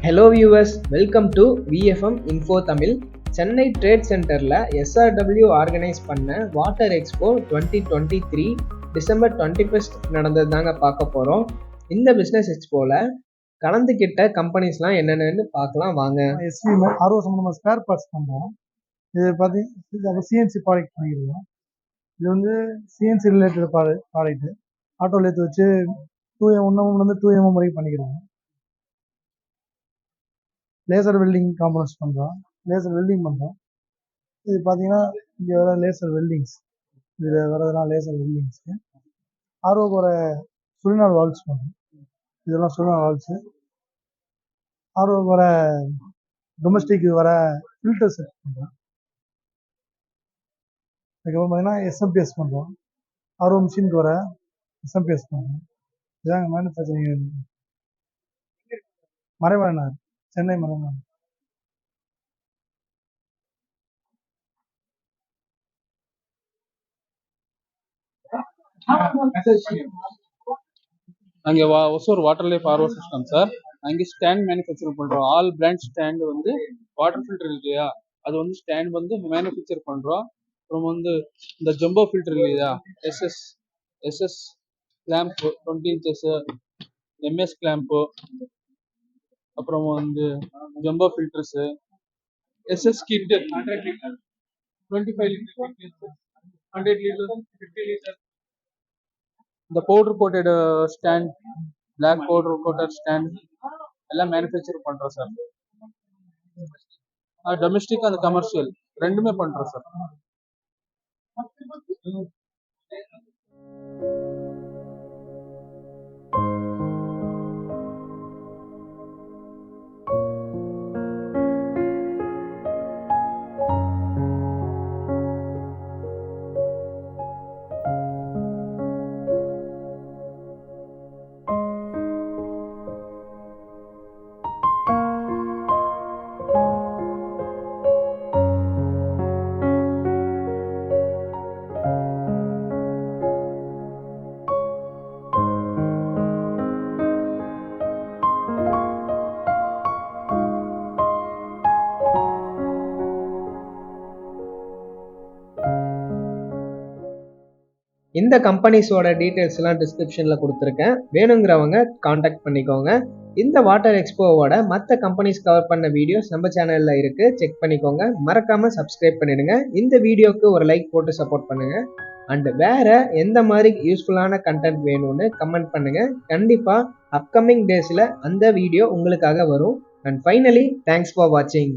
Hello viewers, welcome to VFM info Tamil. Chennai trade சென்டரில் SRW organise பண்ண water expo 2023 டிசம்பர் 21 நடந்தது தாங்க பார்க்க போகிறோம். இந்த பிஸ்னஸ் எக்ஸ்போவில் கலந்துக்கிட்ட கம்பெனிஸ்லாம் என்னென்னு பார்க்கலாம் வாங்க. ஆர்ஓ சம்மந்தமாக ஸ்பேர் பார்ட்ஸ் பண்ணுறோம். இது பார்த்தீங்கன்னா சிஎன்சி ப்ராடக்ட் பண்ணிக்கிறோம். இது வந்து CNC related product. Auto lathe வச்சு 2mm வரைக்கும் பண்ணிக்கிறோம். லேசர் வெல்டிங் காம்பனன்ட்ஸ் பண்ணுறோம். லேசர் வெல்டிங் பண்ணுறோம். இது பார்த்தீங்கன்னா இங்கே வர லேசர் வெல்டிங்ஸ், இதில் வரதெல்லாம் லேசர் வெல்டிங்ஸு. ஆர்ஓக்கு வர சுழிநாள் வால்வ்ஸ் பண்ணுறோம். இதெல்லாம் சுழிநாள் வால்வ்ஸு. ஆர்ஓக்கு வர டொமஸ்டிக்கு வர ஃபில்டர் செட் பண்ணுறோம். அதுக்கப்புறம் பார்த்தீங்கன்னா எஸ்எம்பிஎஸ் பண்ணுறோம். ஆர்ஓ மிஷினுக்கு வர எஸ்எம்பிஎஸ் பண்ணுறோம். இதாங்க மேனுஃபேக்சரிங். மறைமலைநாடு, சென்னை மறைமலைநாடு. அங்கே Hosur water life RO system sir. அங்கே ஸ்டாண்ட் மேனுஃபேக்சர் பண்ணுறோம். ஆல் பிராண்ட் ஸ்டாண்டு வந்து வாட்டர் ஃபில்டர் இல்லையா, அது வந்து ஸ்டாண்ட் வந்து மேனுஃபேக்சர் பண்ணுறோம். அப்புறம் வந்து இந்த ஜம்போ ஃபில்டர் இல்லையா, SS clamp 20 inches, MS clamp, அப்புறம் வந்து jumbo filters, SS kit 100 liter, 25 liter, 100 liter, 50 liter. இந்த powder coated stand, black powder coated stand எல்லாம் மேனுஃபேக்சர் பண்ணுறோம் சார். டொமெஸ்டிக் அண்ட் கமர்ஷியல் ரெண்டுமே பண்ணுறோம் சார். இந்த கம்பெனிஸோட டீட்டெயில்ஸ்லாம் டிஸ்கிரிப்ஷனில் கொடுத்துருக்கேன். வேணுங்கிறவங்க காண்டாக்ட் பண்ணிக்கோங்க. இந்த வாட்டர் எக்ஸ்போவோட மற்ற கம்பெனிஸ் கவர் பண்ண வீடியோஸ் நம்ம சேனலில் இருக்குது, செக் பண்ணிக்கோங்க. மறக்காமல் சப்ஸ்கிரைப் பண்ணிடுங்க. இந்த வீடியோவுக்கு ஒரு லைக் போட்டு சப்போர்ட் பண்ணுங்கள். அண்ட் வேறு எந்த மாதிரி யூஸ்ஃபுல்லான கண்டென்ட் வேணும்னு கமெண்ட் பண்ணுங்கள். கண்டிப்பாக அப்கமிங் டேஸில் அந்த வீடியோ உங்களுக்காக வரும். அண்ட் ஃபைனலி, தேங்க்ஸ் ஃபார் வாட்சிங்.